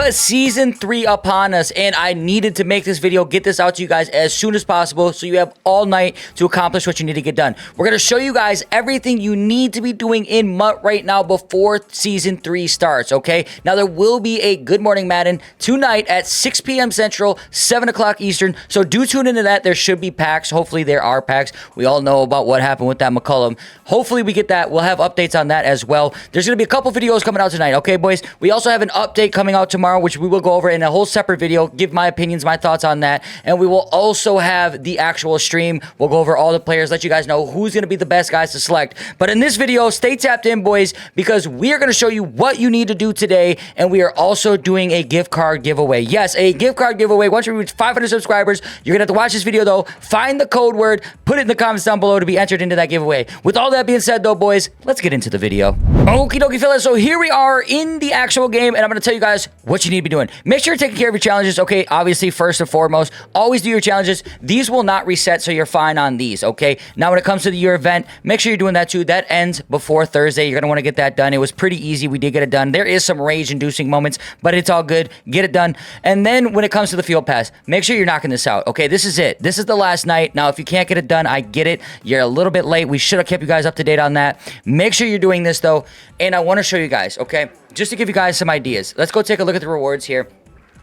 the Season 3 upon us, and I needed to make this video, get this out to you guys as soon as possible so you have all night to accomplish what you need to get done. We're going to show you guys everything you need to be doing in MUT right now before Season 3 starts, okay? Now, there will be a Good Morning Madden tonight at 6 p.m. Central, 7 o'clock Eastern, so do tune into that. There should be packs. Hopefully, there are packs. We all know about what happened with that McCollum. Hopefully, we get that. We'll have updates on that as well. There's going to be a couple videos coming out tonight, okay, boys? We also have an update coming out tomorrow, which we will go over in a whole separate video, give my opinions, my thoughts on that, and we will also have the actual stream. We'll go over all the players, let you guys know who's going to be the best guys to select. But in this video, stay tapped in, boys, because we are going to show you what you need to do today, and we are also doing a gift card giveaway. Yes, a gift card giveaway. Once we reach 500 subscribers, you're going to have to watch this video, though. Find the code word, put it in the comments down below to be entered into that giveaway. With all that being said, though, boys, let's get into the video. Okie dokie, fellas. So here we are in the actual game, and I'm going to tell you guys what you need to be doing. Make sure you're taking care of your challenges, okay? Obviously, first and foremost, always do your challenges. These will not reset, so you're fine on these, okay? Now, when it comes to your event, make sure you're doing that too. That ends before Thursday. You're going to want to get that done. It was pretty easy. We did get it done. There is some rage-inducing moments, but it's all good. Get it done. And then when it comes to the field pass, make sure you're knocking this out, okay? This is it. This is the last night. Now, if you can't get it done, I get it. You're a little bit late. We should have kept you guys up to date on that. Make sure you're doing this, though, and I want to show you guys, okay? Just to give you guys some ideas. Let's go take a look at the rewards here.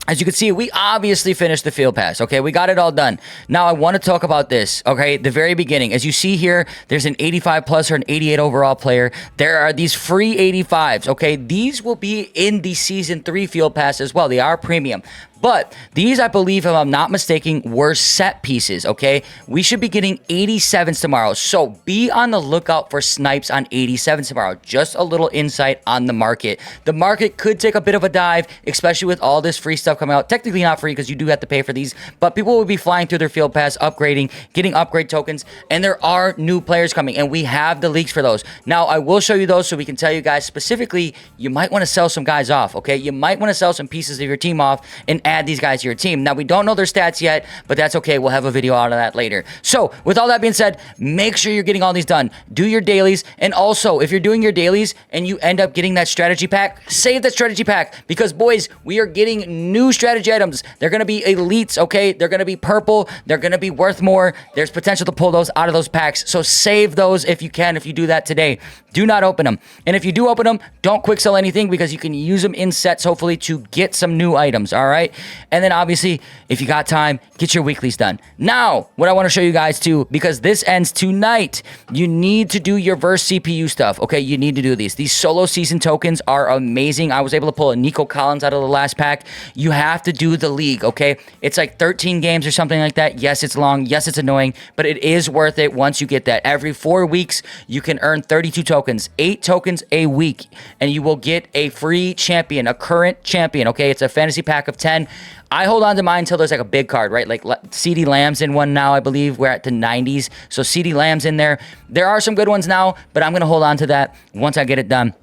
As you can see, we obviously finished the field pass, okay? We got it all done. Now, I want to talk about this, okay? The very beginning. As you see here, there's an 85 plus or an 88 overall player. There are these free 85s, okay? These will be in the Season 3 field pass as well. They are premium. But these, I believe, if I'm not mistaken, were set pieces, okay? We should be getting 87s tomorrow. So be on the lookout for snipes on 87s tomorrow. Just a little insight on the market. The market could take a bit of a dive, especially with all this free stuff coming out. Technically not free because you do have to pay for these. But people will be flying through their field pass, upgrading, getting upgrade tokens. And there are new players coming. And we have the leaks for those. Now, I will show you those so we can tell you guys specifically, you might want to sell some guys off, okay? You might want to sell some pieces of your team off and add these guys to your team. Now, we don't know their stats yet, but that's okay. We'll have a video out of that later. So, with all that being said, make sure you're getting all these done. Do your dailies, and also, if you're doing your dailies and you end up getting that strategy pack, save that strategy pack, because, boys, we are getting new strategy items. They're going to be elites, okay? They're going to be purple. They're going to be worth more. There's potential to pull those out of those packs, so save those if you can, if you do that today. Do not open them. And if you do open them, don't quick sell anything, because you can use them in sets, hopefully, to get some new items, all right? And then obviously, if you got time, get your weeklies done. Now, what I want to show you guys too, because this ends tonight, you need to do your verse CPU stuff, okay? You need to do these. These solo season tokens are amazing. I was able to pull a Nico Collins out of the last pack. You have to do the league, okay? It's like 13 games or something like that. Yes, it's long. Yes, it's annoying, but it is worth it once you get that. Every 4 weeks, you can earn 32 tokens, 8 tokens a week, and you will get a free champion, a current champion, okay? It's a fantasy pack of 10. I hold on to mine until there's like a big card, right? Like CD Lamb's in one now, I believe. We're at the 90s. So CD Lamb's in there. There are some good ones now, but I'm going to hold on to that once I get it done.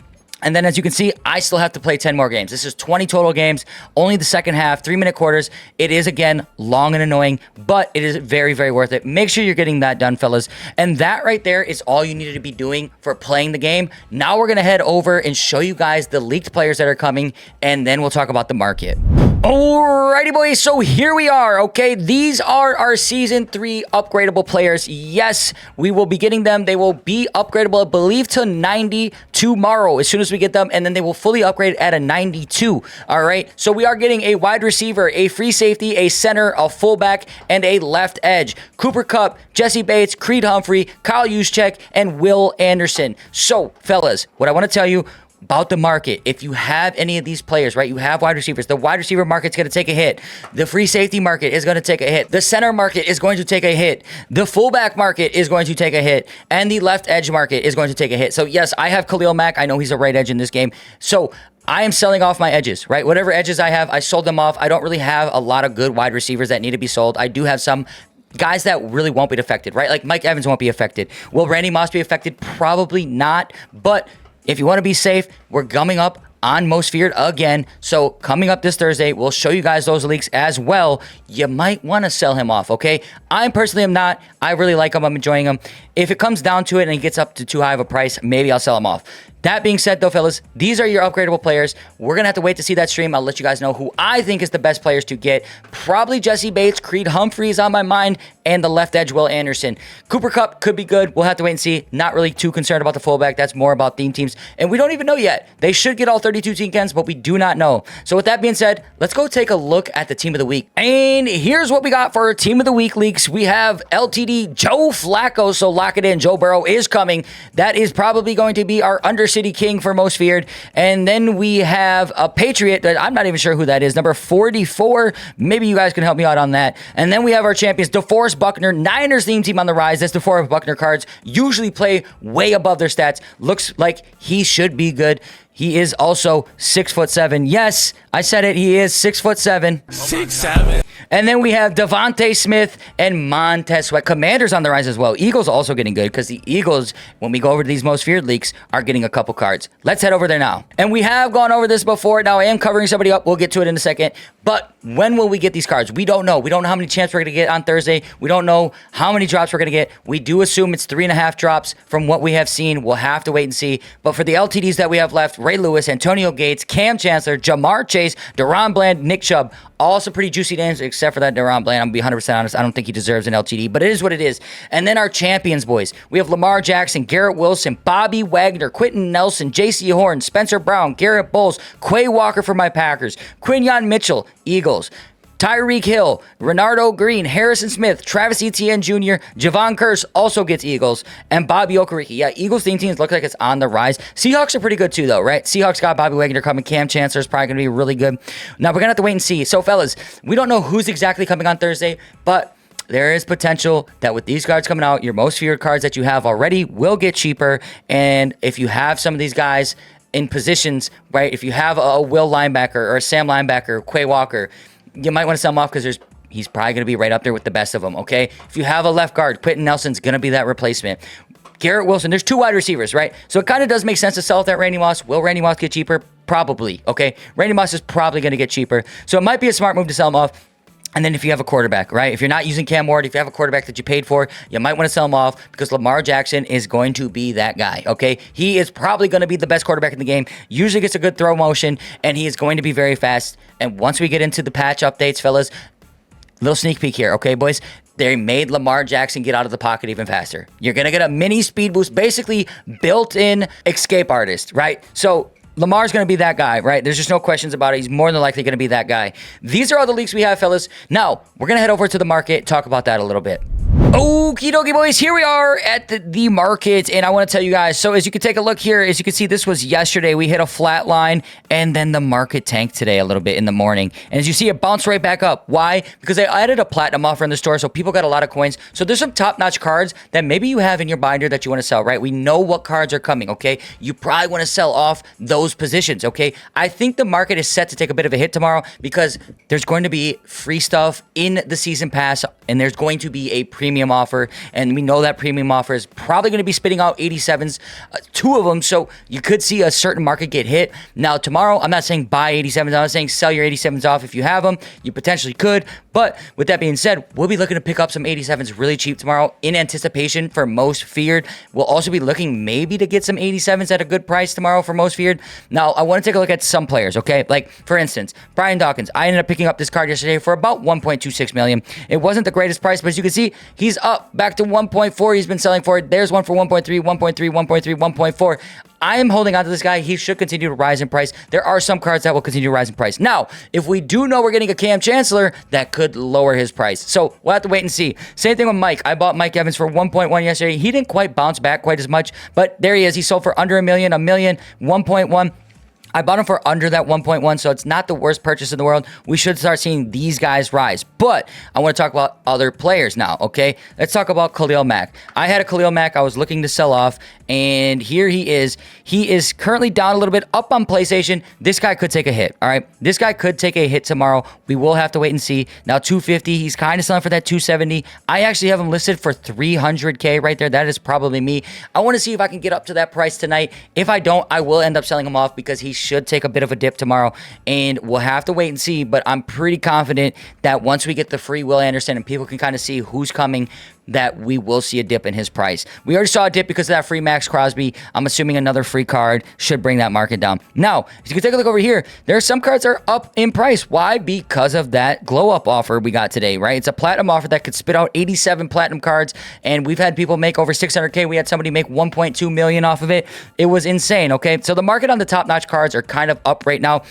And then, as you can see, I still have to play 10 more games. This is 20 total games, only the second half, 3-minute quarters. It is, again, long and annoying, but it is very, very worth it. Make sure you're getting that done, fellas. And that right there is all you needed to be doing for playing the game. Now we're going to head over and show you guys the leaked players that are coming, and then we'll talk about the market. Alrighty, boys, so here we are, okay? These are our Season 3 upgradable players. Yes, we will be getting them. They will be upgradable, I believe, to 90 tomorrow as soon as we get them, and then they will fully upgrade at a 92, all right? So we are getting a wide receiver, a free safety, a center, a fullback, and a left edge. Cooper Kupp, Jesse Bates, Creed Humphrey, Kyle Juszczyk, and Will Anderson. So, fellas, what I want to tell you about the market, if you have any of these players, right, you have wide receivers, the wide receiver market's going to take a hit. The free safety market is going to take a hit. The center market is going to take a hit. The fullback market is going to take a hit. And the left edge market is going to take a hit. So, yes, I have Khalil Mack. I know he's a right edge in this game. So, I am selling off my edges, right? Whatever edges I have, I sold them off. I don't really have a lot of good wide receivers that need to be sold. I do have some guys that really won't be affected, right? Like Mike Evans won't be affected. Will Randy Moss be affected? Probably not. But if you want to be safe, we're gumming up on Most Feared again. So coming up this Thursday, we'll show you guys those leaks as well. You might want to sell him off, okay? I personally am not. I really like him. I'm enjoying him. If it comes down to it and he gets up to too high of a price, maybe I'll sell him off. That being said, though, fellas, these are your upgradable players. We're going to have to wait to see that stream. I'll let you guys know who I think is the best players to get. Probably Jesse Bates, Creed Humphreys on my mind, and the left edge, Will Anderson. Cooper Kupp could be good. We'll have to wait and see. Not really too concerned about the fullback. That's more about theme teams. And we don't even know yet. They should get all 32 team cans, but we do not know. So with that being said, let's go take a look at the team of the week. And here's what we got for our team of the week leaks. We have LTD Joe Flacco, so lock it in. Joe Burrow is coming. That is probably going to be our Undercity King for most feared. And then we have a Patriot that I'm not even sure who that is. Number 44. Maybe you guys can help me out on that. And then we have our champions, DeForest Buckner, Niners theme team on the rise. That's DeForest Buckner cards. Usually play way above their stats. Looks like he should be good. He is also 6'7". Yes, I said it. He is 6'7". 6'7". And then we have Devontae Smith and Montez Sweat. Commanders on the rise as well. Eagles also getting good because the Eagles, when we go over to these most feared leaks, are getting a couple cards. Let's head over there now. And we have gone over this before. Now I am covering somebody up. We'll get to it in a second. But when will we get these cards? We don't know. We don't know how many champs we're going to get on Thursday. We don't know how many drops we're going to get. We do assume it's 3.5 drops from what we have seen. We'll have to wait and see. But for the LTDs that we have left, Ray Lewis, Antonio Gates, Cam Chancellor, Jamar Chase, Deron Bland, Nick Chubb, also pretty juicy names, except for that Deron Bland. I'm going to be 100% honest. I don't think he deserves an LTD, but it is what it is. And then our champions, boys. We have Lamar Jackson, Garrett Wilson, Bobby Wagner, Quentin Nelson, J.C. Horn, Spencer Brown, Garrett Bowles, Quay Walker for my Packers, Quinyon Mitchell, Eagles, Tyreek Hill, Renardo Green, Harrison Smith, Travis Etienne Jr., Javon Curse also gets Eagles, and Bobby Okereke. Yeah, Eagles theme teams look like it's on the rise. Seahawks are pretty good too, though, right? Seahawks got Bobby Wagner coming. Cam Chancellor is probably going to be really good. Now, we're going to have to wait and see. So, fellas, we don't know who's exactly coming on Thursday, but there is potential that with these cards coming out, your most feared cards that you have already will get cheaper, and if you have some of these guys in positions, right, if you have a Will linebacker or a Sam linebacker, Quay Walker, you might want to sell him off because he's probably going to be right up there with the best of them, okay? If you have a left guard, Quentin Nelson's going to be that replacement. Garrett Wilson, there's 2 wide receivers, right? So it kind of does make sense to sell off that Randy Moss. Will Randy Moss get cheaper? Probably, okay? Randy Moss is probably going to get cheaper. So it might be a smart move to sell him off. And then if you have a quarterback, right? If you're not using Cam Ward, if you have a quarterback that you paid for, you might want to sell him off because Lamar Jackson is going to be that guy, okay? He is probably going to be the best quarterback in the game, usually gets a good throw motion, and he is going to be very fast. And once we get into the patch updates, fellas, little sneak peek here, okay, boys? They made Lamar Jackson get out of the pocket even faster. You're going to get a mini speed boost, basically built-in escape artist, right? So Lamar's going to be that guy, right? There's just no questions about it. He's more than likely going to be that guy. These are all the leaks we have, fellas. Now, we're going to head over to the market, talk about that a little bit. Okie dokie, boys. Here we are at the market, and I want to tell you guys, so as you can take a look here, as you can see, this was yesterday. We hit a flat line, and then the market tanked today a little bit in the morning. And as you see, it bounced right back up. Why? Because I added a platinum offer in the store, so people got a lot of coins. So there's some top-notch cards that maybe you have in your binder that you want to sell, right? We know what cards are coming, okay? You probably want to sell off those positions, okay? I think the market is set to take a bit of a hit tomorrow because there's going to be free stuff in the season pass, and there's going to be a premium offer, and we know that premium offer is probably going to be spitting out 87s, 2 of them, so you could see a certain market get hit. Now, tomorrow, I'm not saying buy 87s, I'm not saying sell your 87s off if you have them. You potentially could, but with that being said, we'll be looking to pick up some 87s really cheap tomorrow in anticipation for most feared. We'll also be looking maybe to get some 87s at a good price tomorrow for most feared. Now, I want to take a look at some players, okay? Like, for instance, Brian Dawkins. I ended up picking up this card yesterday for about $1.26 million. It wasn't the greatest price, but as you can see, he's up back to 1.4. He's been selling for it. There's one for 1.3, 1.3, 1.3, 1.4. I am holding on to this guy. He should continue to rise in price. There are some cards that will continue to rise in price. Now, if we do know we're getting a Cam Chancellor, that could lower his price. So we'll have to wait and see. Same thing with Mike. I bought Mike Evans for 1.1 yesterday. He didn't quite bounce back quite as much, but there he is. He sold for under a million, 1.1. I bought him for under that 1.1, so it's not the worst purchase in the world. We should start seeing these guys rise. But I want to talk about other players now, okay? Let's talk about Khalil Mack. I had a Khalil Mack I was looking to sell off, and here he is. He is currently down a little bit, up on PlayStation. This guy could take a hit, all right? This guy could take a hit tomorrow. We will have to wait and see. Now, 250, he's kind of selling for that 270. I actually have him listed for 300K right there. That is probably me. I want to see if I can get up to that price tonight. If I don't, I will end up selling him off because he should take a bit of a dip tomorrow, and we'll have to wait and see, but I'm pretty confident that once we get the free Will Anderson and people can kind of see who's coming, that we will see a dip in his price. We already saw a dip because of that free Max Crosby. I'm assuming another free card should bring that market down. Now, if you can take a look over here, there are some cards that are up in price. Why? Because of that glow up offer we got today, right? It's a platinum offer that could spit out 87 platinum cards, and we've had people make over 600K. We had somebody make 1.2 million off of it. It was insane, okay? So the market on the top-notch cards are kind of up right now.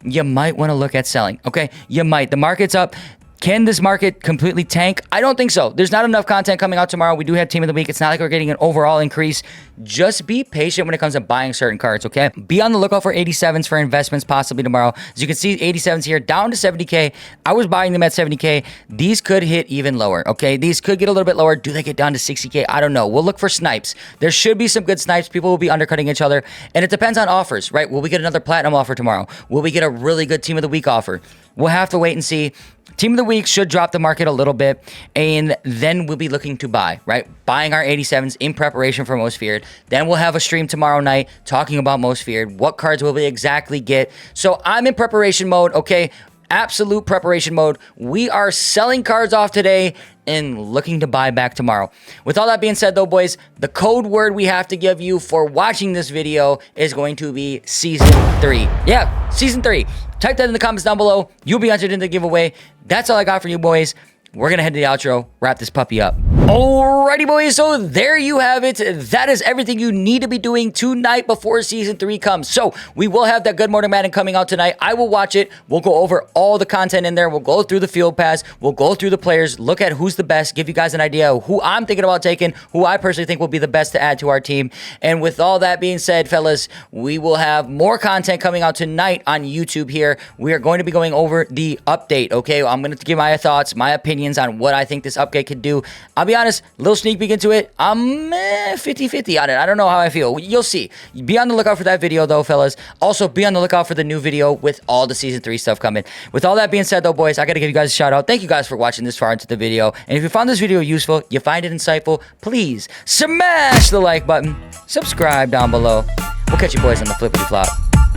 You might want to look at selling, okay? You might. The market's up. Can this market completely tank? I don't think so. There's not enough content coming out tomorrow. We do have Team of the Week. It's not like we're getting an overall increase. Just be patient when it comes to buying certain cards, okay? Be on the lookout for 87s for investments possibly tomorrow. As you can see, 87s here down to 70K. I was buying them at 70K. These could hit even lower, okay? These could get a little bit lower. Do they get down to 60K? I don't know. We'll look for snipes. There should be some good snipes. People will be undercutting each other. And it depends on offers, right? Will we get another platinum offer tomorrow? Will we get a really good Team of the Week offer? We'll have to wait and see. Team of the Week should drop the market a little bit, and then we'll be looking to buy, right? Buying our 87s in preparation for Most Feared. Then we'll have a stream tomorrow night talking about Most Feared. What cards will we exactly get? So I'm in preparation mode, okay? Absolute preparation mode. We are selling cards off today and looking to buy back tomorrow. With all that being said, though, boys, the code word we have to give you for watching this video is going to be Season 3. Yeah, Season 3. Type that in the comments down below. You'll be entered in the giveaway. That's all I got for you, boys. We're going to head to the outro, wrap this puppy up. Alrighty, boys, so there you have it. That is everything you need to be doing tonight before Season 3 comes. So we will have that Good Morning Madden coming out tonight. I will watch it. We'll go over all the content in there. We'll go through the field pass. We'll go through the players, look at who's the best, give you guys an idea of who I'm thinking about taking, who I personally think will be the best to add to our team. And with all that being said, fellas, we will have more content coming out tonight on YouTube here. We are going to be going over the update, okay? I'm going to give my thoughts, my opinions on what I think this update could do. I'll be honest, little sneak peek into it. I'm 50-50 on it. I don't know how I feel. You'll see. Be on the lookout for that video, though, fellas. Also, be on the lookout for the new video with all the Season 3 stuff coming. With all that being said, though, boys, I got to give you guys a shout out. Thank you guys for watching this far into the video. And if you found this video useful, you find it insightful, please smash the like button. Subscribe down below. We'll catch you boys on the flippity flop.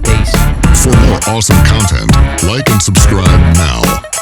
Peace. For more awesome content, like and subscribe now.